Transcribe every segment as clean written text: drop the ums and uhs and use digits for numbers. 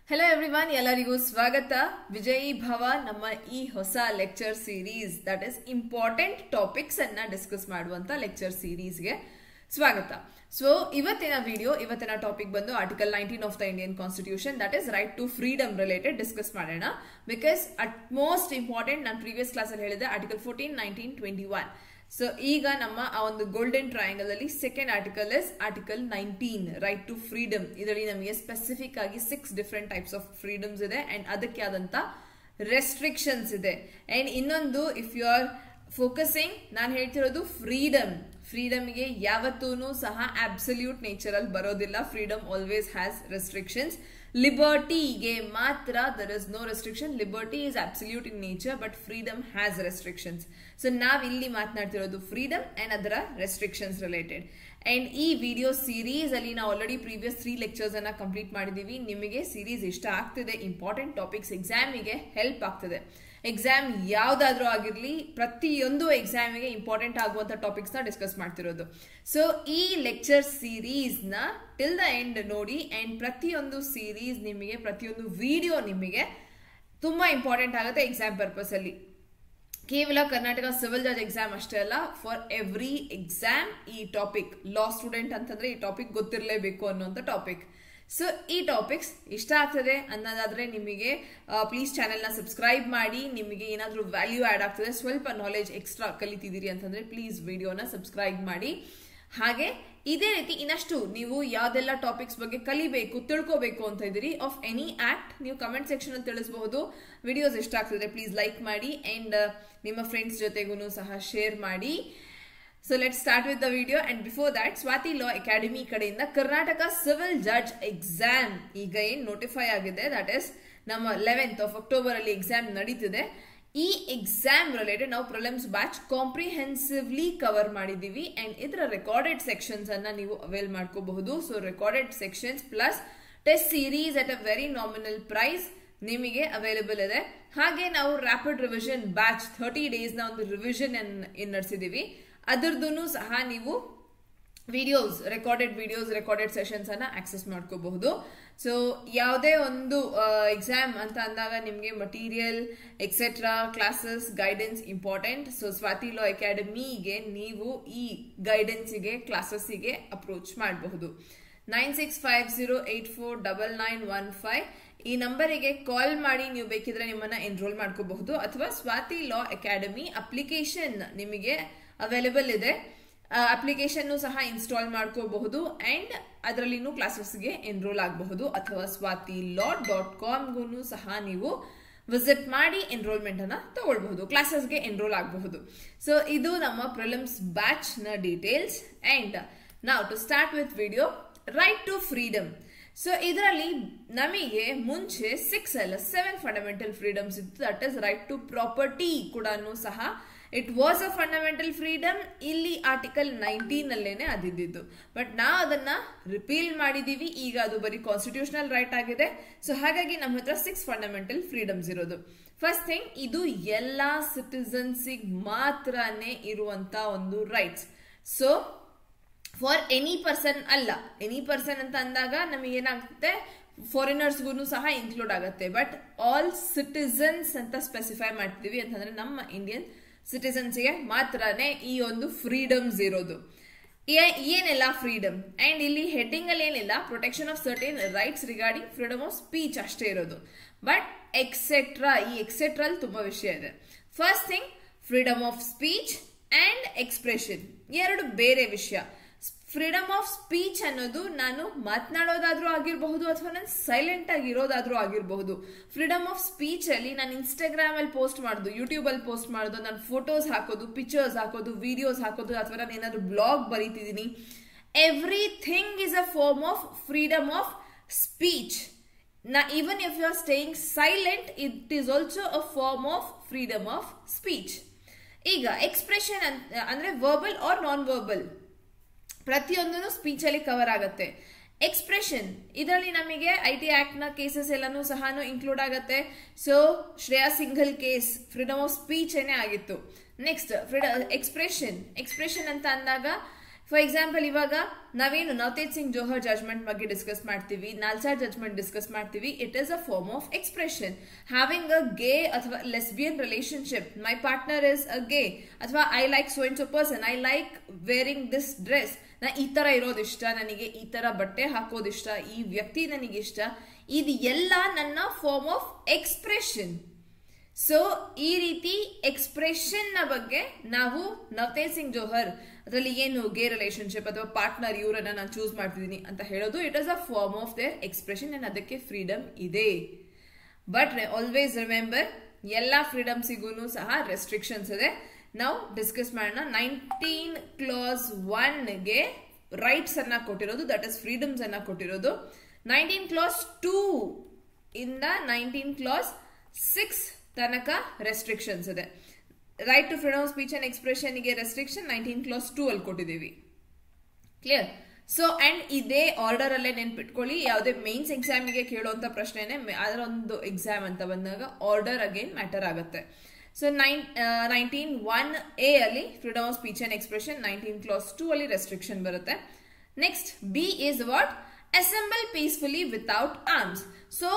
Hello everyone, ಎಲ್ಲರಿಗೂ ಸ್ವಾಗತ. ವಿಜಯಿ ಭವ ನಮ್ಮ ಈ ಹೊಸ lecture series that is important topics ಅನ್ನ ಡಿಸ್ಕಸ್ ಮಾಡುವಂತ ಲೆಕ್ಚರ್ ಸೀರೀಸ್ ಗೆ ಸ್ವಾಗತ. ಸೊ ಇವತ್ತಿನ ಟಾಪಿಕ್ ಬಂದು article 19 of the Indian constitution that is right to freedom related discuss ಮಾಡೋಣ. ಬಿಕಾಸ್ ಅಟ್ ಮೋಸ್ಟ್ ಇಂಪಾರ್ಟೆಂಟ್ ನಾನು ಪ್ರೀವಿಯಸ್ ಕ್ಲಾಸ್ ಅಲ್ಲಿ ಹೇಳಿದೆ ಆರ್ಟಿಕಲ್ 14, 19, 21. ಸೊ ಈಗ ನಮ್ಮ ಆ ಒಂದು ಗೋಲ್ಡನ್ ಟ್ರಯಾಂಗಲ್ ಅಲ್ಲಿ second article is article 19 right to freedom. ಇದರಲ್ಲಿ ನಮಗೆ ಸ್ಪೆಸಿಫಿಕ್ ಆಗಿ 6 ಡಿಫರೆಂಟ್ ಟೈಪ್ಸ್ ಆಫ್ ಫ್ರೀಡಮ್ಸ್ ಇದೆ ಅಂಡ್ ಅದಕ್ಕೆ ಆದಂತ ರೆಸ್ಟ್ರಿಕ್ಷನ್ಸ್ ಇದೆ. ಅಂಡ್ ಇನ್ನೊಂದು ಇಫ್ ಯು ಆರ್ ಫೋಕಸಿಂಗ್ ನಾನು ಹೇಳ್ತಿರೋದು ಫ್ರೀಡಮ್ಗೆ ಯಾವತ್ತೂ ಸಹ ಅಬ್ಸಲ್ಯೂಟ್ ನೇಚರ್ ಅಲ್ಲಿ ಬರೋದಿಲ್ಲ. Freedom always has restrictions. ಲಿಬರ್ಟಿಗೆ ಮಾತ್ರ there is no restriction. Liberty is absolute in nature but freedom has restrictions. So ನಾವ್ ಇಲ್ಲಿ ಮಾತನಾಡ್ತಿರೋದು ಫ್ರೀಡಮ್ ಅಂಡ್ ಅದರ ರೆಸ್ಟ್ರಿಕ್ಷನ್ಸ್ ರಿಲೇಟೆಡ್. ಅಂಡ್ ಈ ವಿಡಿಯೋ ಸೀರೀಸ್ ಅಲ್ಲಿ ನಾವು ಆಲ್ರೆಡಿ ಪ್ರೀವಿಯಸ್ 3 ಲೆಕ್ಚರ್ಸ್ ಅನ್ನ ಕಂಪ್ಲೀಟ್ ಮಾಡಿದೀವಿ. ನಿಮಗೆ ಸೀರೀಸ್ ಇಷ್ಟ ಆಗ್ತಿದೆ, ಇಂಪಾರ್ಟೆಂಟ್ ಟಾಪಿಕ್ಸ್ ಎಕ್ಸಾಮಿಗೆ ಹೆಲ್ಪ್ ಆಗ್ತದೆ. ಎಕ್ಸಾಮ್ ಯಾವ್ದಾದ್ರೂ ಆಗಿರ್ಲಿ ಪ್ರತಿಯೊಂದು ಎಕ್ಸಾಮಿಗೆ ಇಂಪಾರ್ಟೆಂಟ್ ಆಗುವಂತ ಟಾಪಿಕ್ಸ್ ನ ಡಿಸ್ಕಸ್ ಮಾಡ್ತಿರೋದು. ಸೊ ಈ ಲೆಕ್ಚರ್ ಸೀರೀಸ್ ನ ಟಿಲ್ ದ ಎಂಡ್ ನೋಡಿ ಅಂಡ್ ಪ್ರತಿಯೊಂದು ಸೀರೀಸ್ ನಿಮಗೆ, ಪ್ರತಿಯೊಂದು ವಿಡಿಯೋ ನಿಮಗೆ ತುಂಬಾ ಇಂಪಾರ್ಟೆಂಟ್ ಆಗುತ್ತೆ ಎಕ್ಸಾಮ್ ಪರ್ಪಸ್ ಅಲ್ಲಿ. ಕೇವಲ ಕರ್ನಾಟಕ ಸಿವಿಲ್ ಜಜ್ ಎಕ್ಸಾಮ್ ಅಷ್ಟೇ ಅಲ್ಲ, ಫಾರ್ ಎವ್ರಿ ಎಕ್ಸಾಮ್ ಈ ಟಾಪಿಕ್, ಲಾ ಸ್ಟೂಡೆಂಟ್ ಅಂತಂದ್ರೆ ಈ ಟಾಪಿಕ್ ಗೊತ್ತಿರಲೇಬೇಕು ಅನ್ನುವಂತ ಟಾಪಿಕ್. ಸೊ ಈ ಟಾಪಿಕ್ಸ್ ಇಷ್ಟ ಆಗ್ತದೆ ಅನ್ನೋದಾದ್ರೆ ನಿಮಗೆ ಪ್ಲೀಸ್ ಚಾನೆಲ್ ನ ಸಬ್ಸ್ಕ್ರೈಬ್ ಮಾಡಿ. ನಿಮಗೆ ಏನಾದ್ರೂ ವ್ಯಾಲ್ಯೂ ಆಡ್ ಆಗ್ತದೆ, ಸ್ವಲ್ಪ ನಾಲೆಜ್ ಎಕ್ಸ್ಟ್ರಾ ಕಲಿತಿದ್ದೀರಿ ಅಂತಂದ್ರೆ ಪ್ಲೀಸ್ ವಿಡಿಯೋನ ಸಬ್ಸ್ಕ್ರೈಬ್ ಮಾಡಿ. ಹಾಗೆ ಇದೇ ರೀತಿ ಇನ್ನಷ್ಟು ನೀವು ಯಾವ್ದೆಲ್ಲ ಟಾಪಿಕ್ಸ್ ಬಗ್ಗೆ ಕಲಿಬೇಕು, ತಿಳ್ಕೋಬೇಕು ಅಂತ ಇದ್ದೀರಿ ಆಫ್ ಎನಿ ಆಕ್ಟ್, ನೀವು ಕಮೆಂಟ್ ಸೆಕ್ಷನ್ ಅಲ್ಲಿ ತಿಳಿಸಬಹುದು. ವಿಡಿಯೋಸ್ ಇಷ್ಟ ಆಗ್ತದೆ ಪ್ಲೀಸ್ ಲೈಕ್ ಮಾಡಿ ಅಂಡ್ ನಿಮ್ಮ ಫ್ರೆಂಡ್ಸ್ ಜೊತೆಗೂ ಸಹ ಶೇರ್ ಮಾಡಿ. So let's start with the video and before that Swati Law Academy ಕಡೆಯಿಂದ ಕರ್ನಾಟಕ ಸಿವಿಲ್ ಜಡ್ಜ್ ಎಕ್ಸಾಮ್ ಈಗ ಏನ್ ನೋಟಿಫೈ ಆಗಿದೆ, ದಟ್ ಇಸ್ ನಮ್ಮ 11th of October ಅಲ್ಲಿ ಎಕ್ಸಾಮ್ ನಡೀತಿದೆ. ಈ ಎಕ್ಸಾಮ್ ರಿಲೇಟೆಡ್ ನಾವು ಪ್ರಿಲಿಮ್ಸ್ ಬ್ಯಾಚ್ ಕಾಂಪ್ರಿಹೆನ್ಸಿವ್ಲಿ ಕವರ್ ಮಾಡಿದೀವಿ ಅಂಡ್ ಇದರ ರೆಕಾರ್ಡೆಡ್ ಸೆಕ್ಷನ್ಸ್ ಅನ್ನ ನೀವು ಅವೈಲ್ ಮಾಡ್ಕೋಬಹುದು. So recorded sections plus test series at a very nominal price ನಿಮಗೆ ಅವೈಲೇಬಲ್ ಇದೆ. ಹಾಗೆ ನಾವು ರ್ಯಾಪಿಡ್ ರಿವಿಷನ್ ಬ್ಯಾಚ್ 30 days ನ ಒಂದು ರಿವಿಷನ್ ಏನ್ ನಡೆಸಿದೀವಿ, ಅದರದ್ದು ಸಹ ನೀವು ವಿಡಿಯೋಸ್, ರೆಕಾರ್ಡೆಡ್ ಸೆಷನ್ಸ್ ಅನ್ನ ಆಕ್ಸೆಸ್ ಮಾಡ್ಕೋಬಹುದು. ಸೊ ಯಾವುದೇ ಒಂದು ಎಕ್ಸಾಮ್ ಅಂತ ಅಂದಾಗ ನಿಮಗೆ material etcetera, classes, guidance important. So Swati law ಅಕಾಡೆಮಿಗೆ ನೀವು ಈ ಗೈಡೆನ್ಸಿಗೆ, ಕ್ಲಾಸಸ್ಸಿಗೆ ಅಪ್ರೋಚ್ ಮಾಡಬಹುದು. 9650849915 ಈ ನಂಬರಿಗೆ ಕಾಲ್ ಮಾಡಿ ನೀವು ಬೇಕಿದ್ರೆ ನಿಮ್ಮನ್ನ ಎನ್ರೋಲ್ ಮಾಡ್ಕೋಬಹುದು. ಅಥವಾ ಸ್ವಾತಿ ಲಾ ಅಕಾಡೆಮಿ ಅಪ್ಲಿಕೇಶನ್ ನಿಮಗೆ ಅವೈಲೇಬಲ್ ಇದೆ, ಅಪ್ಲಿಕೇಶನ್ ಸಹ ಇನ್ಸ್ಟಾಲ್ ಮಾಡ್ಕೋಬಹುದು ಅಂಡ್ ಅದರಲ್ಲಿನೂ ಕ್ಲಾಸಸ್ಗೆ ಎನ್ರೋಲ್ ಆಗಬಹುದು. ಅಥವಾ swatilaw.com ಸಹ ನೀವು ವಿಸಿಟ್ ಮಾಡಿ ಎನ್ರೋಲ್ಮೆಂಟ್ ಅನ್ನ ತಗೊಳ್ಬಹುದು, ಕ್ಲಾಸಸ್ಗೆ ಎನ್ರೋಲ್ ಆಗಬಹುದು. ಸೊ ಇದು ನಮ್ಮ ಪ್ರಿಲಿಮ್ಸ್ ಬ್ಯಾಚ್ ನ details. And now to start with video, right to freedom. So ಇದರಲ್ಲಿ ನಮಗೆ ಮುಂಚೆ 7 ಫಂಡಮೆಂಟಲ್ ಫ್ರೀಡಮ್ಸ್ ಇತ್ತು. That is right to property ಕೂಡ ಸಹ it was a fundamental freedom. ಇಲ್ಲಿ ಆರ್ಟಿಕಲ್ 19 ಅಲ್ಲೇನೆ ಅದಿದ್ದು, ಬಟ್ ನಾವು ಅದನ್ನ ರಿಪೀಲ್ ಮಾಡಿದೀವಿ. ಈಗ ಅದು ಬರೀ ಕಾನ್ಸ್ಟಿಟ್ಯೂಷನಲ್ ರೈಟ್ ಆಗಿದೆ. ಸೊ ಹಾಗಾಗಿ ನಮ್ಮ ಹತ್ರ 6 ಫಂಡಮೆಂಟಲ್ ಫ್ರೀಡಮ್ಸ್ ಇರೋದು. ಫಸ್ಟ್ ಥಿಂಗ್, ಇದು ಎಲ್ಲಾ ಸಿಟಿಸನ್ಸಿಗೆ ಮಾತ್ರನೇ ಇರುವಂತ ಒಂದು rights. So for any person ಅಲ್ಲ. ಎನಿ ಪರ್ಸನ್ ಅಂತ ಅಂದಾಗ ನಮಗೆ ಏನಾಗುತ್ತೆ, ಫಾರಿನರ್ಸ್ಗೂ ಸಹ ಇನ್ಕ್ಲೂಡ್ ಆಗುತ್ತೆ. ಬಟ್ ಆಲ್ ಸಿಟಿಸನ್ಸ್ ಅಂತ ಸ್ಪೆಸಿಫೈ ಮಾಡ್ತೀವಿ ಅಂತಂದ್ರೆ ನಮ್ಮ ಇಂಡಿಯನ್ ಸಿಟಿಸನ್ಸ್ಗೆ ಮಾತ್ರನೇ ಈ ಒಂದು ಫ್ರೀಡಮ್ಸ್ ಇರೋದು. ಏನೆಲ್ಲ ಫ್ರೀಡಮ್ ಅಂಡ್ ಇಲ್ಲಿ ಹೆಡ್ಡಿಂಗ್ ಅಲ್ಲಿ ಏನಿಲ್ಲ, protection of certain rights regarding freedom of speech ಅಷ್ಟೇ ಇರೋದು. ಬಟ್ ಎಕ್ಸೆಟ್ರಾ, ಈ ಎಕ್ಸೆಟ್ರಾ ಅಲ್ಲಿ ತುಂಬಾ ವಿಷಯ ಇದೆ. First thing, freedom of speech and expression ಎರಡು ಬೇರೆ ವಿಷಯ. ಫ್ರೀಡಮ್ ಆಫ್ ಸ್ಪೀಚ್ ಅನ್ನೋದು ನಾನು ಮಾತನಾಡೋದಾದ್ರೂ ಆಗಿರಬಹುದು ಅಥವಾ ನಾನು ಸೈಲೆಂಟ್ ಆಗಿ ಇರೋದಾದ್ರೂ ಆಗಿರಬಹುದು. ಫ್ರೀಡಮ್ ಆಫ್ ಸ್ಪೀಚ್ ಅಲ್ಲಿ ನಾನು ಇನ್ಸ್ಟಾಗ್ರಾಮ್ ಅಲ್ಲಿ ಪೋಸ್ಟ್ ಮಾಡೋದು, ಯೂಟ್ಯೂಬ್ ಅಲ್ಲಿ ಪೋಸ್ಟ್ ಮಾಡೋದು, ನಾನು ಫೋಟೋಸ್ ಹಾಕೋದು, ಪಿಕ್ಚರ್ಸ್ ಹಾಕೋದು, ವಿಡಿಯೋಸ್ ಹಾಕೋದು, ಅಥವಾ ನಾನು ಏನಾದ್ರು ಬ್ಲಾಗ್ ಬರೀತಿದ್ದೀನಿ, everything is a form of freedom of speech. even if you are staying silent, it is also a form of freedom of speech. ಈಗ ಎಕ್ಸ್ಪ್ರೆಷನ್ ಅಂದ್ರೆ ವರ್ಬಲ್ ಆರ್ ನಾನ್ ವರ್ಬಲ್ ಪ್ರತಿಯೊಂದನ್ನು speech ಅಲ್ಲಿ cover ಆಗುತ್ತೆ. Expression ಇದರಲ್ಲಿ ನಮಗೆ IT act ನ cases ಎಲ್ಲಾನು ಸಹ ಇನ್ಕ್ಲೂಡ್ ಆಗುತ್ತೆ. So Shreya Singhal case freedom of speech ಏನೇ ಆಗಿತ್ತು. ನೆಕ್ಸ್ಟ್ ಎಕ್ಸ್ಪ್ರೆಷನ್ ಅಂತ ಅಂದಾಗ ಫಾರ್ ಎಕ್ಸಾಂಪಲ್, ಇವಾಗ ನಾವೇನು ನವತೇಜ್ ಸಿಂಗ್ ಜೋಹರ್ ಜಜ್ಮೆಂಟ್ ಬಗ್ಗೆ ಡಿಸ್ಕಸ್ ಮಾಡ್ತೀವಿ, ನಾಲ್ಸಾ ಜಜ್ಮೆಂಟ್ ಡಿಸ್ಕಸ್ ಮಾಡ್ತೀವಿ. It is a form of expression. Having a gay ಅಥವಾ lesbian relationship, my partner is a gay, ಅಥವಾ I like so and so person, I like wearing this dress, ನಾ ಈ ತರ ಇರೋದಿಷ್ಟ, ನನಗೆ ಈ ತರ ಬಟ್ಟೆ ಹಾಕೋದಿಷ್ಟ, ಈ ವ್ಯಕ್ತಿ ನನಗಿಷ್ಟ, ಇದು ಎಲ್ಲ ನನ್ನ ಫಾರ್ಮ್ ಆಫ್ ಎಕ್ಸ್ಪ್ರೆಷನ್. ಸೊ ಈ ರೀತಿ ಎಕ್ಸ್ಪ್ರೆಷನ್ ನ ಬಗ್ಗೆ ನಾವು ನವತೇಜ್ ಸಿಂಗ್ ಜೋಹರ್ ಅದರಲ್ಲಿ ಏನು ಗೇ ರಿಲೇಶನ್ಶಿಪ್ ಅಥವಾ ಪಾರ್ಟ್ನರ್ ಇವರನ್ನ ನಾನು ಚೂಸ್ ಮಾಡ್ತಿದ್ದೀನಿ ಅಂತ ಹೇಳೋದು, it is a form of their expression and ಅದಕ್ಕೆ ಫ್ರೀಡಮ್ ಇದೆ. ಬಟ್ ಆಲ್ವೇಸ್ ರಿಮೆಂಬರ್, ಎಲ್ಲ ಫ್ರೀಡಮ್ಸಿಗೂ ಸಹ ರೆಸ್ಟ್ರಿಕ್ಷನ್ಸ್ ಇದೆ. ನಾವು ಡಿಸ್ಕಸ್ ಮಾಡೋಣ. 19 clause 1ಗೆ ರೈಟ್ಸ್ ಅನ್ನ ಕೊಟ್ಟಿರೋದು, ದಟ್ ಇಸ್ ಫ್ರೀಡಮ್ಸ್ ಅನ್ನ ಕೊಟ್ಟಿರೋದು. 19 clause 2 ಇಂದ 19 clause 6 ತನಕ ರೆಸ್ಟ್ರಿಕ್ಷನ್ಸ್ ಇದೆ. Right to freedom of speech and expression ಗೆ ರೆಸ್ಟ್ರಿಕ್ಷನ್ 19 clause 2 ಅಲ್ಲಿ ಕೊಟ್ಟಿದ್ದೀವಿ. ಕ್ಲಿಯರ್? ಸೊ ಅಂಡ್ ಇದೇ ಆರ್ಡರ್ ಅಲ್ಲೇ ನೆನ್ಪಿಟ್ಕೊಳ್ಳಿ. ಯಾವುದೇ ಮೇನ್ಸ್ ಎಕ್ಸಾಮಿಗೆ ಕೇಳುವಂತ ಪ್ರಶ್ನೆನೆ ಅದರ ಒಂದು ಎಕ್ಸಾಮ್ ಅಂತ ಬಂದಾಗ ಆರ್ಡರ್ ಅಗೇನ್ ಮ್ಯಾಟರ್ ಆಗುತ್ತೆ. ಸೊ 19(1)A ಅಲ್ಲಿ freedom of speech and expression, 19 clause 2 ಅಲ್ಲಿ ರೆಸ್ಟ್ರಿಕ್ಷನ್ ಬರುತ್ತೆ. Next B is what? Assemble peacefully without arms. So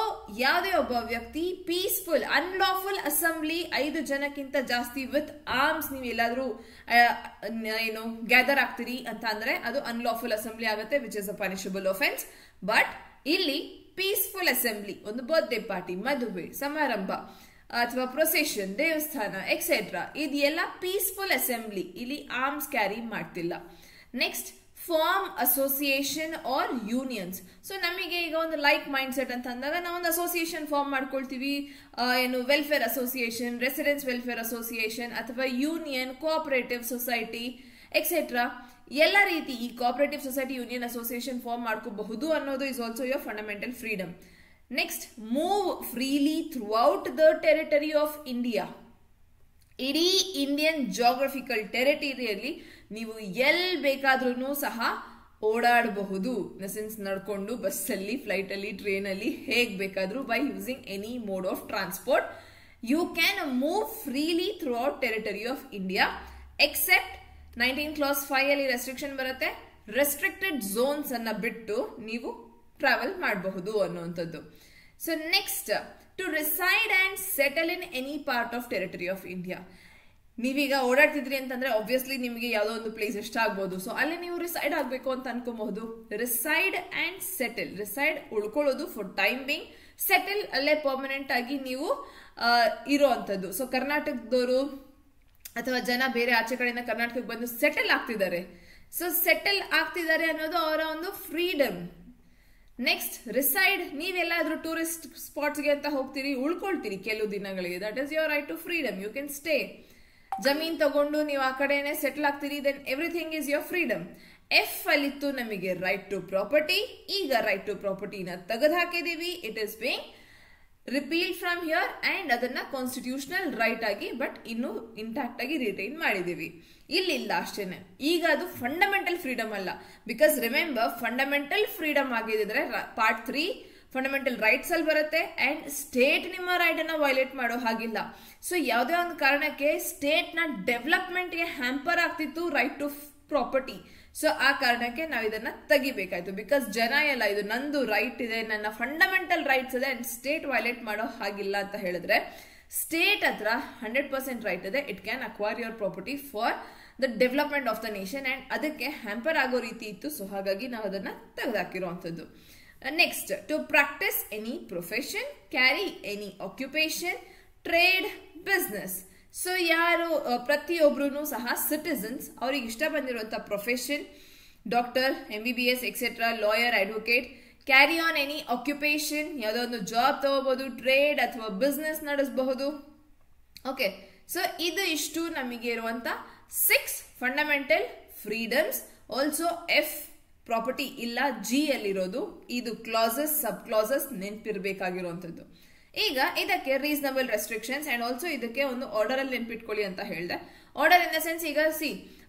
ಯಾವುದೇ ಒಬ್ಬ ವ್ಯಕ್ತಿ ಪೀಸ್ಫುಲ್, ಅನ್ಲಾಫುಲ್ ಅಸೆಂಬ್ಲಿ 5 ಜನಕ್ಕಿಂತ ಜಾಸ್ತಿ ವಿತ್ ಆರ್ಮ್ಸ್ ನೀವು ಎಲ್ಲಾದ್ರೂ ಏನು ಗ್ಯಾದರ್ ಆಗ್ತೀರಿ ಅಂತ ಅಂದ್ರೆ ಅದು ಅನ್ಲಾಫುಲ್ ಅಸೆಂಬ್ಲಿ ಆಗುತ್ತೆ, which is a punishable offence. But ಇಲ್ಲಿ ಪೀಸ್ಫುಲ್ ಅಸೆಂಬ್ಲಿ, ಒಂದು ಬರ್ತ್ಡೇ ಪಾರ್ಟಿ, ಮದುವೆ ಸಮಾರಂಭ ಅಥವಾ ಪ್ರೊಸೆಷನ್, ದೇವಸ್ಥಾನ ಎಕ್ಸೆಟ್ರಾ, ಇದೆಲ್ಲ ಪೀಸ್ಫುಲ್ ಅಸೆಂಬ್ಲಿ, ಇಲ್ಲಿ ಆರ್ಮ್ಸ್ ಕ್ಯಾರಿ ಮಾಡ್ತಿಲ್ಲ. Next form association or unions. So ನಮಗೆ ಈಗ ಒಂದು ಲೈಕ್ ಮೈಂಡ್ ಸೆಟ್ ಅಂತ ಅಂದಾಗ ನಾವೊಂದು ಅಸೋಸಿಯೇಷನ್ ಫಾರ್ಮ್ ಮಾಡ್ಕೊಳ್ತೀವಿ. ಏನು welfare association, residence welfare association ಅಥವಾ ಯೂನಿಯನ್, ಕೋಆಪರೇಟಿವ್ ಸೊಸೈಟಿ ಎಕ್ಸೆಟ್ರಾ. ಎಲ್ಲ ರೀತಿ ಈ cooperative society, union, association form ಮಾಡ್ಕೋಬಹುದು ಅನ್ನೋದು is also your fundamental freedom. Next move freely throughout the territory of India. ಇಡೀ ಇಂಡಿಯನ್ ಜಾಗ್ರಫಿಕಲ್ ಟೆರಿಟರಿಯಲ್ಲಿ ನೀವು ಎಲ್ಲಿ ಬೇಕಾದ್ರೂ ಸಹ ಓಡಾಡಬಹುದು. ಸೆನ್ಸ್ ನಡ್ಕೊಂಡು, ಬಸ್ಸಲ್ಲಿ, ಫ್ಲೈಟ್ ಅಲ್ಲಿ, ಟ್ರೈನ್ ಅಲ್ಲಿ, ಹೇಗ್ ಬೇಕಾದ್ರೂ, by using any mode of transport you can move freely throughout territory of India except 19 clause 5 ಅಲ್ಲಿ ರೆಸ್ಟ್ರಿಕ್ಷನ್ ಬರುತ್ತೆ. ರೆಸ್ಟ್ರಿಕ್ಟೆಡ್ ಝೋನ್ಸ್ ಅನ್ನ ಬಿಟ್ಟು ನೀವು ಟ್ರಾವೆಲ್ ಮಾಡಬಹುದು ಅನ್ನುವಂಥದ್ದು. So next, to reside and settle in any part of territory of India. ನೀವೀಗ ಓಡಾಡ್ತಿದ್ರಿ ಅಂತಂದ್ರೆ ಆಬ್ವಿಯಸ್ಲಿ ನಿಮಗೆ ಯಾವುದೋ ಒಂದು ಪ್ಲೇಸ್ ಇಷ್ಟ ಆಗ್ಬೋದು, ಸೊ ಅಲ್ಲಿ ನೀವು ರಿಸೈಡ್ ಆಗ್ಬೇಕು ಅಂತ ಅನ್ಕೋಬಹುದು. Reside and settle. ರಿಸೈಡ್ ಉಳ್ಕೊಳ್ಳೋದು ಫಾರ್ ಟೈಮ್ ಬಿಂಗ್, ಸೆಟಲ್ ಅಲ್ಲೇ ಪರ್ಮನೆಂಟ್ ಆಗಿ ನೀವು ಇರೋವಂಥದ್ದು. ಸೊ ಕರ್ನಾಟಕದವರು ಅಥವಾ ಜನ ಬೇರೆ ಆಚೆ ಕಡೆಯಿಂದ ಕರ್ನಾಟಕಕ್ಕೆ ಬಂದು ಸೆಟಲ್ ಆಗ್ತಿದ್ದಾರೆ. ಸೊ ಸೆಟಲ್ ಆಗ್ತಿದ್ದಾರೆ ಅನ್ನೋದು ಅವರ ಒಂದು ಫ್ರೀಡಮ್. ನೆಕ್ಸ್ಟ್ ರಿಸೈಡ್, ನೀವೆಲ್ಲಾದ್ರೂ ಟೂರಿಸ್ಟ್ ಸ್ಪಾಟ್ಸ್ಗೆ ಅಂತ ಹೋಗ್ತೀರಿ, ಉಳ್ಕೊಳ್ತೀರಿ ಕೆಲವು ದಿನಗಳಿಗೆ, that is your right to freedom, you can stay. ಜಮೀನ್ ತಗೊಂಡು ನೀವು ಆ ಕಡೆನೆ ಸೆಟಲ್ ಆಗ್ತೀರಿ, then everything is your freedom. F ಅಲ್ಲಿತ್ತು ನಮಗೆ ರೈಟ್ ಟು ಪ್ರಾಪರ್ಟಿ. ಈಗ ರೈಟ್ ಟು ಪ್ರಾಪರ್ಟಿನ ತೆಗೆದು ಹಾಕಿದೀವಿ. It is being repeal from here and ಅದನ್ನ ಕಾನ್ಸ್ಟಿಟ್ಯೂಷನಲ್ ರೈಟ್ ಆಗಿ ಬಟ್ ಇನ್ನು ಇಂಟ್ಯಾಕ್ಟ್ ಆಗಿ ರಿಟೈನ್ ಮಾಡಿದೀವಿ. ಇಲ್ಲಿಲ್ಲ ಅಷ್ಟೇನೆ. ಈಗ ಅದು ಫಂಡಮೆಂಟಲ್ ಫ್ರೀಡಮ್ ಅಲ್ಲ. ಬಿಕಾಸ್ ರಿಮೆಂಬರ್, ಫಂಡಮೆಂಟಲ್ ಫ್ರೀಡಮ್ ಆಗಿದ್ರೆ ಪಾರ್ಟ್ 3 ಫಂಡಮೆಂಟಲ್ ರೈಟ್ಸ್ ಅಲ್ಲಿ ಬರುತ್ತೆ ಅಂಡ್ ಸ್ಟೇಟ್ ನಿಮ್ಮ ರೈಟ್ ಅನ್ನ ವೈಲೇಟ್ ಮಾಡೋ ಹಾಗಿಲ್ಲ. ಸೊ ಯಾವುದೇ ಒಂದು ಕಾರಣಕ್ಕೆ ಸ್ಟೇಟ್ ನ ಡೆವಲಪ್ಮೆಂಟ್ ಗೆ ಹ್ಯಾಂಪರ್ ಆಗ್ತಿತ್ತು ರೈಟ್ ಟು ಪ್ರಾಪರ್ಟಿ. ಸೊ ಆ ಕಾರಣಕ್ಕೆ ನಾವು ಇದನ್ನ ತೆಗಿಬೇಕಾಯ್ತು. ಬಿಕಾಸ್ ಜನ ಎಲ್ಲ ಇದು ನಂದು ರೈಟ್ ಇದೆ, ನನ್ನ ಫಂಡಮೆಂಟಲ್ ರೈಟ್ಸ್ ಇದೆ ಅಂಡ್ ಸ್ಟೇಟ್ ವೈಲೇಟ್ ಮಾಡೋ ಹಾಗಿಲ್ಲ ಅಂತ ಹೇಳಿದ್ರೆ, ಸ್ಟೇಟ್ ಹತ್ರ 100% ರೈಟ್ ಇದೆ. It can acquire your property for the development of the nation and ಅದಕ್ಕೆ ಹ್ಯಾಂಪರ್ ಆಗೋ ರೀತಿ ಇತ್ತು. ಸೊ ಹಾಗಾಗಿ ನಾವು ಅದನ್ನ ತೆಗೆದಾಕಿರುವಂತದ್ದು. Next, to practise any profession, carry any occupation, trade, business. So ಯಾರು ಪ್ರತಿಯೊಬ್ರು ಸಹ ಸಿಟಿಸನ್ಸ್ ಅವ್ರಿಗೆ ಇಷ್ಟ ಬಂದಿರುವಂತ profession, doctor, MBBS etcetera, lawyer, advocate, carry on any occupation, ಯಾವುದೋ ಒಂದು ಜಾಬ್ ತಗೋಬಹುದು, ಟ್ರೇಡ್ ಅಥವಾ ಬಿಸ್ನೆಸ್ ನಡೆಸಬಹುದು. ಓಕೆ, ಸೊ ಇದು ಇಷ್ಟು ನಮಗೆ ಇರುವಂತ 6 fundamental freedoms. Also F property ಇಲ್ಲ, G ಅಲ್ಲಿರೋದು. ಇದು ಕ್ಲಾಸಸ್, ಸಬ್ ಕ್ಲಾಸಸ್ ನೆನ್ಪಿರ್ಬೇಕಾಗಿರುವಂತದ್ದು. ಈಗ ಇದಕ್ಕೆ ರೀಸನಬಲ್ ರೆಸ್ಟ್ರಿಕ್ಷನ್ಸ್ ಅಂಡ್ ಆಲ್ಸೋ ಇದಕ್ಕೆ ಒಂದು ಆರ್ಡರ್ ಅಲ್ಲಿ ನೆನ್ಪಿಟ್ಕೊಳ್ಳಿ ಅಂತ ಹೇಳಿದೆ. ಆರ್ಡರ್ ಇನ್ ದ ಸೆನ್ಸ್, ಈಗ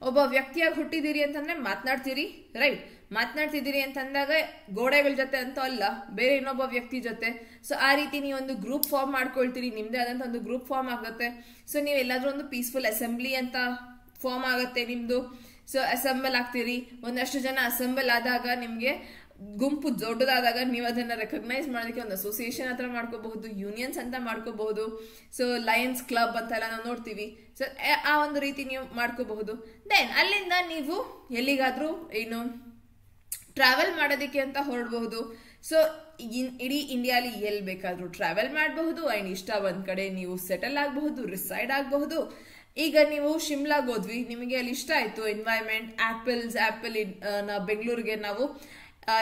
ಒಬ್ಬ ವ್ಯಕ್ತಿಯಾಗಿ ಹುಟ್ಟಿದಿರಿ ಅಂತಂದ್ರೆ ಮಾತನಾಡ್ತೀರಿ, ರೈಟ್? ಮಾತನಾಡ್ತಿದ್ದೀರಿ ಅಂತಂದಾಗ ಗೋಡೆಗಳ ಜೊತೆ ಅಂತ ಅಲ್ಲ, ಬೇರೆ ಇನ್ನೊಬ್ಬ ವ್ಯಕ್ತಿ ಜೊತೆ. ಸೊ ಆ ರೀತಿ ನೀವು ಒಂದು ಗ್ರೂಪ್ ಫಾರ್ಮ್ ಮಾಡ್ಕೊಳ್ತೀರಿ, ನಿಮ್ದೇ ಆದಂತ ಒಂದು ಗ್ರೂಪ್ ಫಾರ್ಮ್ ಆಗುತ್ತೆ. ಸೊ ನೀವು ಎಲ್ಲಾದ್ರೂ ಒಂದು ಪೀಸ್ಫುಲ್ ಅಸೆಂಬ್ಲಿ ಅಂತ ಫಾರ್ಮ್ ಆಗುತ್ತೆ ನಿಮ್ದು. ಸೊ ಅಸೆಂಬಲ್ ಆಗ್ತೀರಿ, ಒಂದಷ್ಟು ಜನ ಅಸೆಂಬಲ್ ಆದಾಗ ನಿಮ್ಗೆ ಗುಂಪು ದೊಡ್ಡದಾದಾಗ ನೀವು ಅದನ್ನ ರೆಕಗ್ನೈಸ್ ಮಾಡೋದಕ್ಕೆ ಒಂದು ಅಸೋಸಿಯೇಷನ್ ಹತ್ರ ಮಾಡ್ಕೋಬಹುದು, ಯೂನಿಯನ್ಸ್ ಅಂತ ಮಾಡ್ಕೋಬಹುದು. ಸೊ ಲಯನ್ಸ್ ಕ್ಲಬ್ ಅಂತೆಲ್ಲ ನಾವು ನೋಡ್ತೀವಿ. ಸೊ ಆ ಒಂದು ರೀತಿ ನೀವು ಮಾಡ್ಕೋಬಹುದು. ದೆನ್ ಅಲ್ಲಿಂದ ನೀವು ಎಲ್ಲಿಗಾದ್ರೂ ಏನು ಟ್ರಾವೆಲ್ ಮಾಡೋದಕ್ಕೆ ಅಂತ ಹೊರಡಬಹುದು. ಸೊ ಇಡೀ ಇಂಡಿಯಾಲಿ ಎಲ್ಲಿ ಬೇಕಾದ್ರೂ ಟ್ರಾವೆಲ್ ಮಾಡಬಹುದು ಅಂಡ್ ಇಷ್ಟ ಒಂದ್ ಕಡೆ ನೀವು ಸೆಟಲ್ ಆಗಬಹುದು, ರಿಸೈಡ್ ಆಗಬಹುದು. ಈಗ ನೀವು ಶಿಮ್ಲಾಗ್ ಹೋದ್ವಿ, ನಿಮಗೆ ಅಲ್ಲಿ ಇಷ್ಟ ಆಯ್ತು ಎನ್ವೈರನ್ಮೆಂಟ್, ಆಪಲ್ ಬೆಂಗಳೂರಿಗೆ ನಾವು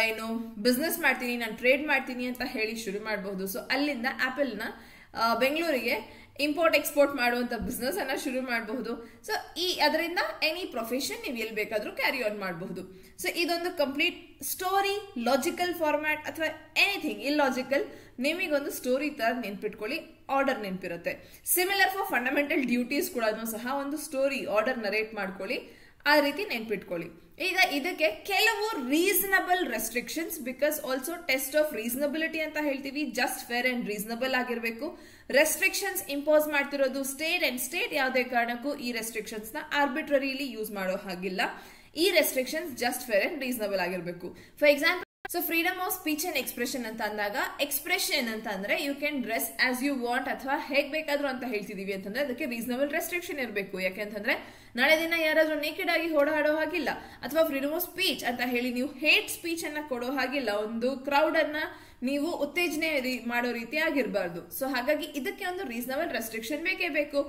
ಏನು ಬಿಸ್ನೆಸ್ ಮಾಡ್ತೀನಿ, ನಾನು ಟ್ರೇಡ್ ಮಾಡ್ತೀನಿ ಅಂತ ಹೇಳಿ ಶುರು ಮಾಡಬಹುದು. ಸೊ ಅಲ್ಲಿಂದ ಆಪಲ್ನ ಬೆಂಗಳೂರಿಗೆ ಇಂಪೋರ್ಟ್ ಎಕ್ಸ್ಪೋರ್ಟ್ ಮಾಡುವಂತ ಬಿಸ್ನೆಸ್ ಅನ್ನ ಶುರು ಮಾಡಬಹುದು. ಸೊ ಅದರಿಂದ ಎನಿ ಪ್ರೊಫೆಷನ್ ನೀವು ಎಲ್ಲಿ ಬೇಕಾದ್ರೂ ಕ್ಯಾರಿ ಆನ್ ಮಾಡಬಹುದು. ಸೊ ಇದೊಂದು ಕಂಪ್ಲೀಟ್ ಸ್ಟೋರಿ, ಲಾಜಿಕಲ್ ಫಾರ್ಮ್ಯಾಟ್ ಅಥವಾ ಎನಿಥಿಂಗ್ ಇಲ್ಲಾಜಿಕಲ್, ನಿಮಗೊಂದು ಸ್ಟೋರಿ ತರ ನೆನ್ಪಿಟ್ಕೊಳ್ಳಿ, ಆರ್ಡರ್ ನೆನಪಿರುತ್ತೆ. ಸಿಮಿಲರ್ ಫಾರ್ ಫಂಡಮೆಂಟಲ್ ಡ್ಯೂಟೀಸ್ ಕೂಡ ಸಹ ಒಂದು ಸ್ಟೋರಿ ಆರ್ಡರ್ ನರೇಟ್ ಮಾಡ್ಕೊಳ್ಳಿ, ಆ ರೀತಿ ನೆನ್ಪಿಟ್ಕೊಳ್ಳಿ. ಈಗ ಇದಕ್ಕೆ ಕೆಲವು reasonable restrictions, because also test of reasonability ಅಂತ ಹೇಳ್ತೀವಿ, ಜಸ್ಟ್ ಫೇರ್ ಅಂಡ್ ರೀಸನಬಲ್ ಆಗಿರ್ಬೇಕು. ರೆಸ್ಟ್ರಿಕ್ಷನ್ಸ್ ಇಂಪೋಸ್ ಮಾಡ್ತಿರೋದು ಸ್ಟೇಟ್ ಯಾವುದೇ ಕಾರಣಕ್ಕೂ ಈ ರೆಸ್ಟ್ರಿಕ್ಷನ್ಸ್ ನ ಆರ್ಬಿಟ್ರರಿಲಿ ಯೂಸ್ ಮಾಡೋ ಹಾಗಿಲ್ಲ. ಈ restrictions just fair and reasonable ಆಗಿರ್ಬೇಕು. For example, so freedom of speech and expression ಅಂತ ಅಂದಾಗ, ಎಕ್ಸ್ಪ್ರೆಷನ್ ಅಂತ ಅಂದ್ರೆ you can dress as you want ಅಥವಾ ಹೇಗ್ ಬೇಕಾದ್ರೂ ಅಂತ ಹೇಳ್ತಿದೀವಿ ಅಂತಂದ್ರೆ ಅದಕ್ಕೆ ರೀಸನಬಲ್ ರೆಸ್ಟ್ರಿಕ್ಷನ್ ಇರಬೇಕು. ಯಾಕೆಂತಂದ್ರೆ ನಾಳೆ ದಿನ ಯಾರಾದ್ರೂ ನೇಕೆಡ್ ಆಗಿ ಓಡಾಡೋ ಹಾಗಿಲ್ಲ, ಅಥವಾ ಫ್ರೀಡಮ್ ಆಫ್ ಸ್ಪೀಚ್ ಅಂತ ಹೇಳಿ ನೀವು ಹೇಟ್ ಸ್ಪೀಚ್ ಅನ್ನ ಕೊಡೋ ಹಾಗಿಲ್ಲ, ಒಂದು ಕ್ರೌಡ್ ಅನ್ನ ನೀವು ಉತ್ತೇಜನೆ ಮಾಡೋ ರೀತಿ ಆಗಿರಬಾರ್ದು. ಸೊ ಹಾಗಾಗಿ ಇದಕ್ಕೆ ಒಂದು ರೀಸನಬಲ್ ರೆಸ್ಟ್ರಿಕ್ಷನ್ ಬೇಕೇ ಬೇಕು.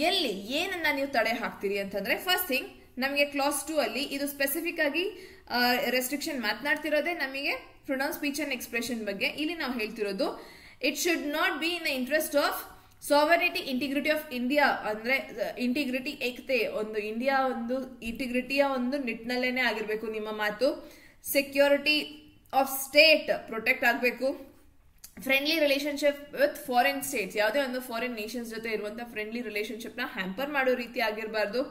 ಎಲ್ಲಿ ಏನನ್ನ ನೀವು ತಡೆ ಹಾಕ್ತೀರಿ ಅಂತಂದ್ರೆ, ಫಸ್ಟ್ ಥಿಂಗ್ ನಮಗೆ ಕ್ಲಾಸ್ 2 ಅಲ್ಲಿ ಇದು ಸ್ಪೆಸಿಫಿಕ್ ಆಗಿ ರೆಸ್ಟ್ರಿಕ್ಷನ್ ಮಾತನಾಡ್ತಿರೋದೇ ನಮಗೆ freedom of speech and expression ಬಗ್ಗೆ. ಇಲ್ಲಿ ನಾವು ಹೇಳ್ತಿರೋದು it should not be in the interest of sovereignty, integrity of India, ಅಂದ್ರೆ ಇಂಟಿಗ್ರಿಟಿ, ಏಕತೆ, ಒಂದು ಇಂಡಿಯಾ ಒಂದು ಇಂಟಿಗ್ರಿಟಿಯ ಒಂದು ನಿಟ್ಟಿನಲ್ಲೇನೆ ಆಗಿರ್ಬೇಕು ನಿಮ್ಮ ಮಾತು. ಸೆಕ್ಯೂರಿಟಿ ಆಫ್ ಸ್ಟೇಟ್ ಪ್ರೊಟೆಕ್ಟ್ ಆಗಬೇಕು. Friendly relationship with foreign States, ಯಾವುದೇ ಒಂದು ಫಾರಿನ್ ನೇಷನ್ಸ್ ಜೊತೆ ಇರುವಂತಹ ಫ್ರೆಂಡ್ಲಿ ರಿಲೇಶನ್ಶಿಪ್ ನ ಹ್ಯಾಂಪರ್ ಮಾಡೋ ರೀತಿ ಆಗಿರಬಾರ್ದು.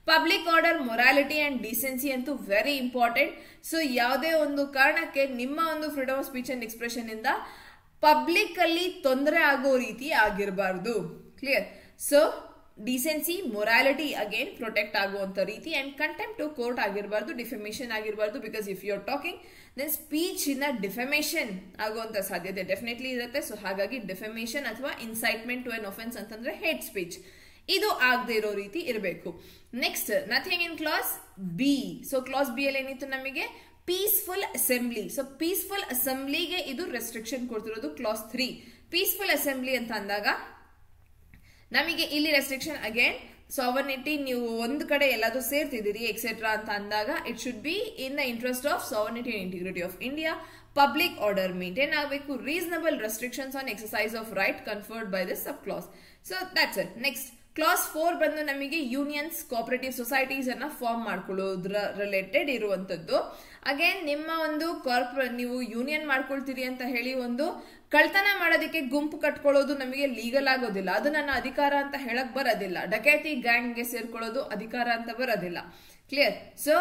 Public order, morality and decency ಅಂತೂ ವೆರಿ ಇಂಪಾರ್ಟೆಂಟ್. ಸೊ ಯಾವುದೇ ಒಂದು ಕಾರಣಕ್ಕೆ ನಿಮ್ಮ ಒಂದು freedom of speech and expression ಇಂದ ಪಬ್ಲಿಕ್ ಅಲ್ಲಿ ತೊಂದರೆ ಆಗೋ ರೀತಿ ಆಗಿರಬಾರ್ದು. Clear? So decency, morality again protect ಆಗುವಂತ ರೀತಿ, ಅಂಡ್ ಕಂಟೆಂಪ್ಟ್ ಟು ಕೋರ್ಟ್ ಆಗಿರಬಾರ್ದು, ಡಿಫಮೇಷನ್ ಆಗಿರಬಾರ್ದು. Because if you are talking then speech ಇಂದ ಡಿಫಮೇಷನ್ ಆಗುವಂತ ಸಾಧ್ಯತೆ ಡೆಫಿನೆಟ್ಲಿ ಇರುತ್ತೆ. ಸೊ ಹಾಗಾಗಿ ಡಿಫಮೇಷನ್ ಅಥವಾ ಇನ್ಸೈಟ್ಮೆಂಟ್ ಟು ಎನ್ ಆಫೆನ್ಸ್ ಅಂತಂದ್ರೆ ಹೇಟ್ ಸ್ಪೀಚ್, ಇದು ಆಗದೆ ಇರೋ ರೀತಿ ಇರಬೇಕು. Next, nothing in class B. So class B ಅಲ್ಲಿ ಏನಿತ್ತು ನಮಗೆ ಪೀಸ್ಫುಲ್ ಅಸೆಂಬ್ಲಿ. ಸೊ ಪೀಸ್ಫುಲ್ ಅಸೆಂಬ್ಲಿಗೆ ಇದು ರೆಸ್ಟ್ರಿಕ್ಷನ್ ಕೊಡ್ತಿರೋದು ಕ್ಲಾಸ್ 3. ಪೀಸ್ಫುಲ್ ಅಸೆಂಬ್ಲಿ ಅಂತ ಅಂದಾಗ ನಮಗೆ ಇಲ್ಲಿ ರೆಸ್ಟ್ರಿಕ್ಷನ್ ಅಗೇನ್ ಸಾವರ್ನಿಟಿ, ನೀವು ಒಂದು ಕಡೆ ಎಲ್ಲಾದ್ರೂ ಸೇರ್ತಿದ್ದೀರಿ ಎಕ್ಸೆಟ್ರಾ ಅಂತ ಅಂದಾಗ it should be in the interest of sovereignty and integrity of India. Public order maintain ಆಗಬೇಕು. Reasonable restrictions on exercise of right conferred by this sub clause. So that's it. Next clause 4 ಬಂದು ನಮಗೆ unions, cooperative societies ಅನ್ನ form ಮಾಡ್ಕೊಳ್ಳೋದ್ರ related ಇರುವಂತದ್ದು. Again ನಿಮ್ಮ ಒಂದು ನೀವು union ಮಾಡ್ಕೊಳ್ತೀರಿ ಅಂತ ಹೇಳಿ ಒಂದು ಕಳ್ತನ ಮಾಡೋದಕ್ಕೆ ಗುಂಪು ಕಟ್ಕೊಳ್ಳೋದು ನಮಗೆ ಲೀಗಲ್ ಆಗೋದಿಲ್ಲ, ಅದು ನನ್ನ ಅಧಿಕಾರ ಅಂತ ಹೇಳಕ್ ಬರೋದಿಲ್ಲ. ಡಕೈತಿ ಗ್ಯಾಂಗ್ಗೆ ಸೇರ್ಕೊಳ್ಳೋದು ಅಧಿಕಾರ ಅಂತ ಬರೋದಿಲ್ಲ. Clear? So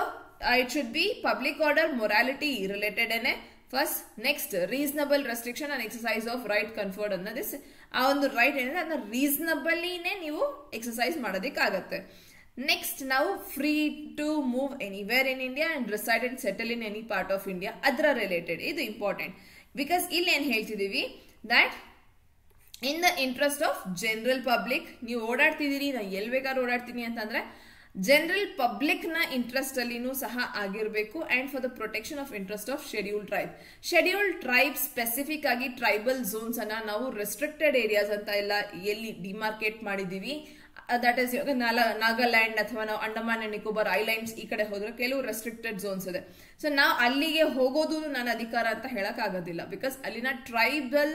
it should be public order, morality related ಏನೆ first. Next, reasonable restriction and exercise of right conferred ಅನ್ನೋದೇ ಆ ಒಂದು ರೈಟ್ ಏನಿದೆ ಅದನ್ನ ರೀಸನಬಲಿನೇ ನೀವು ಎಕ್ಸರ್ಸೈಸ್ ಮಾಡೋದಕ್ಕಾಗತ್ತೆ. ನೆಕ್ಸ್ಟ್ ನಾವು free to move anywhere in India and reside and settle in any part of India, ಅದರ ರಿಲೇಟೆಡ್ ಇದು ಇಂಪಾರ್ಟೆಂಟ್. ಬಿಕಾಸ್ ಇಲ್ಲಿ ಏನ್ ಹೇಳ್ತಿದೀವಿ that in the interest of general public, ನೀವು ಓಡಾಡ್ತಿದ್ದೀರಿ, ನಾ ಎಲ್ ಬೇಕಾದ್ರೂ ಓಡಾಡ್ತೀನಿ ಅಂತಂದ್ರೆ ಜನರಲ್ ಪಬ್ಲಿಕ್ ನ ಇಂಟ್ರೆಸ್ಟ್ ಅಲ್ಲಿನೂ ಸಹ ಆಗಿರಬೇಕು. And for the protection of interest of scheduled tribe. Scheduled tribe specific ಆಗಿ ಟ್ರೈಬಲ್ ಝೋನ್ಸ್ ಅನ್ನ ನಾವು ರೆಸ್ಟ್ರಿಕ್ಟೆಡ್ ಏರಿಯಾಸ್ ಅಂತ ಎಲ್ಲ ಎಲ್ಲಿ ಡಿಮಾರ್ಕೇಟ್ ಮಾಡಿದೀವಿ, ದಟ್ ಇಸ್ ನಾಗಾಲ್ಯಾಂಡ್ ಅಥವಾ ನಾವು ಅಂಡಮಾನ್ ಅಂಡ್ ನಿಕೋಬಾರ್ ಐಲ್ಯಾಂಡ್ಸ್ ಈ ಕಡೆ ಹೋದ್ರೆ ಕೆಲವು ರೆಸ್ಟ್ರಿಕ್ಟೆಡ್ ಝೋನ್ಸ್ ಇದೆ. ಸೊ ನಾವು ಅಲ್ಲಿಗೆ ಹೋಗೋದು ನನ್ನ ಅಧಿಕಾರ ಅಂತ ಹೇಳಕ್ ಆಗೋದಿಲ್ಲ. ಬಿಕಾಸ್ ಅಲ್ಲಿನ ಟ್ರೈಬಲ್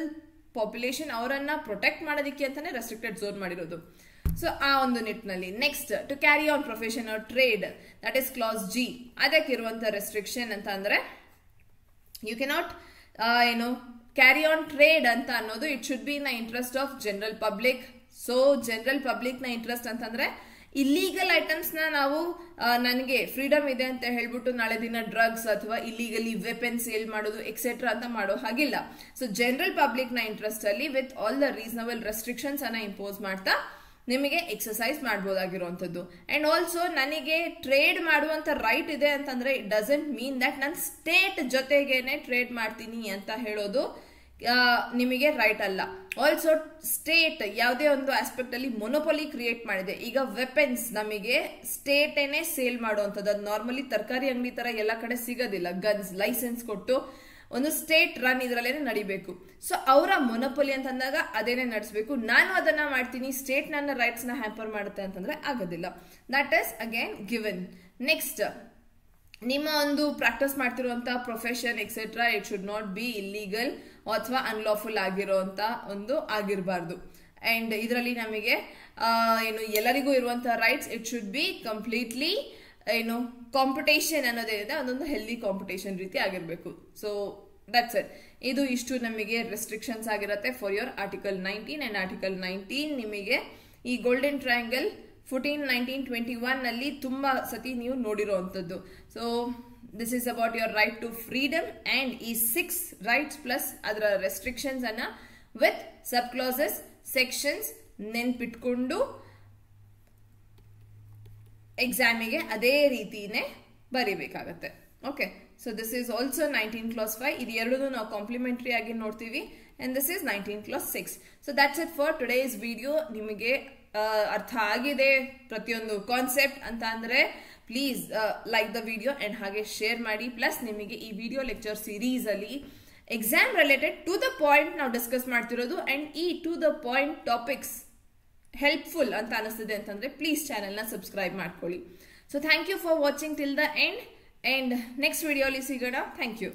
ಪಾಪ್ಯುಲೇಷನ್ ಅವರನ್ನ ಪ್ರೊಟೆಕ್ಟ್ ಮಾಡೋದಕ್ಕೆ ಅಂತಾನೆ ರೆಸ್ಟ್ರಿಕ್ಟೆಡ್ ಝೋನ್ ಮಾಡಿರೋದು. ಸೊ ಆ ಒಂದು ನಿಟ್ಟಿನಲ್ಲಿ next, to carry on profession or trade, that is clause G. ಅದಕ್ಕಿರುವಂತ ರೆಸ್ಟ್ರಿಕ್ಷನ್ ಅಂತ ಅಂದ್ರೆ you cannot carry on trade ಅಂತ ಅನ್ನೋದು it should be in the interest of general public. So general public ನ ಇಂಟ್ರೆಸ್ಟ್ ಅಂತಂದ್ರೆ ಇಲ್ಲೀಗಲ್ ಐಟಮ್ಸ್ ನ ನಾವು ನನಗೆ ಫ್ರೀಡಮ್ ಇದೆ ಅಂತ ಹೇಳ್ಬಿಟ್ಟು ನಾಳೆ ದಿನ ಡ್ರಗ್ಸ್ ಅಥವಾ ಇಲ್ಲಿಗಲಿ ವೆಪನ್ ಸೇಲ್ ಮಾಡೋದು ಎಕ್ಸೆಟ್ರಾ ಅಂತ ಮಾಡೋ ಹಾಗಿಲ್ಲ. ಸೊ ಜನರಲ್ ಪಬ್ಲಿಕ್ ನ ಇಂಟ್ರೆಸ್ಟ್ ಅಲ್ಲಿ with all the reasonable restrictions ಅನ್ನ ಇಂಪೋಸ್ ಮಾಡ್ತಾ ನಿಮಗೆ ಎಕ್ಸಸೈಸ್ ಮಾಡ್ಬೋದಾಗಿರುವಂಥದ್ದು. ಅಂಡ್ ಆಲ್ಸೋ ನನಗೆ ಟ್ರೇಡ್ ಮಾಡುವಂತ ರೈಟ್ ಇದೆ ಅಂತಂದ್ರೆ ಇಟ್ ಡಸಂಟ್ ಮೀನ್ ದಟ್ ನಾನು ಸ್ಟೇಟ್ ಜೊತೆಗೇನೆ ಟ್ರೇಡ್ ಮಾಡ್ತೀನಿ ಅಂತ ಹೇಳೋದು ನಿಮಗೆ ರೈಟ್ ಅಲ್ಲ. ಆಲ್ಸೋ ಸ್ಟೇಟ್ ಯಾವುದೇ ಒಂದು ಆಸ್ಪೆಕ್ಟ್ ಅಲ್ಲಿ ಮೊನೊಪೊಲಿ ಕ್ರಿಯೇಟ್ ಮಾಡಿದೆ. ಈಗ ವೆಪನ್ಸ್ ನಮಗೆ ಸ್ಟೇಟೇನೆ ಸೇಲ್ ಮಾಡುವಂಥದ್ದು, ಅದು ನಾರ್ಮಲಿ ತರಕಾರಿ ಅಂಗಡಿ ತರ ಎಲ್ಲ ಕಡೆ ಸಿಗೋದಿಲ್ಲ. ಗನ್ಸ್ ಲೈಸೆನ್ಸ್ ಕೊಟ್ಟು ಒಂದು ಸ್ಟೇಟ್ ರನ್ ಇದರಲ್ಲೇನೆ ನಡಿಬೇಕು. ಸೊ ಅವರ ಮೊನೊಪೊಲಿ ಅಂತ ಅಂದಾಗ ಅದೇನೆ ನಡೆಸಬೇಕು. ನಾನು ಅದನ್ನ ಮಾಡ್ತೀನಿ, ಸ್ಟೇಟ್ ನನ್ನ ರೈಟ್ಸ್ ನ ಹ್ಯಾಂಪರ್ ಮಾಡುತ್ತೆ ಅಂತಂದ್ರೆ ಆಗೋದಿಲ್ಲ. That is again given. Next, ನಿಮ್ಮ ಒಂದು ಪ್ರಾಕ್ಟೀಸ್ ಮಾಡ್ತಿರುವಂತಹ profession etcetera it should not be illegal ಅಥವಾ ಅನ್ಲಾಫುಲ್ ಆಗಿರುವಂತ ಒಂದು ಆಗಿರಬಾರ್ದು. ಅಂಡ್ ಇದರಲ್ಲಿ ನಮಗೆ ಏನು ಎಲ್ಲರಿಗೂ ಇರುವಂತಹ rights it should be completely ಏನು ಕಾಂಪಿಟೇಷನ್ ಅನ್ನೋದೇನಿದೆ ಅದೊಂದು ಹೆಲ್ದಿ ಕಾಂಪಿಟೇಷನ್ ರೀತಿ ಆಗಿರಬೇಕು. So that's it. ಇದು ಇಷ್ಟು ನಮಗೆ ರೆಸ್ಟ್ರಿಕ್ಷನ್ಸ್ ಆಗಿರುತ್ತೆ for your article 19. And article 19 ನಿಮಗೆ ಈ ಗೋಲ್ಡನ್ ಟ್ರಯಾಂಗಲ್ 14, 19, 21 ನಲ್ಲಿ ತುಂಬಾ ಸತಿ ನೀವು ನೋಡಿರುವಂತದ್ದು. So this is about your right to freedom and ಈ 6 ರೈಟ್ಸ್ ಪ್ಲಸ್ ಅದರ ರೆಸ್ಟ್ರಿಕ್ಷನ್ಸ್ ಅನ್ನ ವಿತ್ ಸಬ್ ಕ್ಲಾಸಸ್ ಸೆಕ್ಷನ್ಸ್ ನೆನ್ಪಿಟ್ಕೊಂಡು ಎಕ್ಸಾಮಿಗೆ ಅದೇ ರೀತಿನೇ ಬರಿಬೇಕಾಗತ್ತೆ. Okay, so this is also 19 clause 5. ಇದು ಎರಡೂ ನಾವು ಕಾಂಪ್ಲಿಮೆಂಟರಿ ಆಗಿ ನೋಡ್ತೀವಿ. And this is 19 clause 6. So that's it for today's video. ನಿಮಗೆ ಅರ್ಥ ಆಗಿದೆ ಪ್ರತಿಯೊಂದು ಕಾನ್ಸೆಪ್ಟ್ ಅಂತ ಅಂದ್ರೆ please like the video and ಹಾಗೆ ಶೇರ್ ಮಾಡಿ. ಪ್ಲಸ್ ನಿಮಗೆ ಈ ವಿಡಿಯೋ ಲೆಕ್ಚರ್ ಸೀರೀಸ್ ಅಲ್ಲಿ exam related to the point ನಾವು ಡಿಸ್ಕಸ್ ಮಾಡ್ತಿರೋದು ಅಂಡ್ ಈ to the point topics helpful ಅಂತ ಅನಿಸ್ತಿದೆ ಅಂತಂದ್ರೆ ಪ್ಲೀಸ್ ಚಾನೆಲ್ನ ಸಬ್ಸ್ಕ್ರೈಬ್ ಮಾಡ್ಕೊಳ್ಳಿ. So thank you for watching till the end and next ವಿಡಿಯೋಲಿ ಸಿಗೋಣ. Thank you.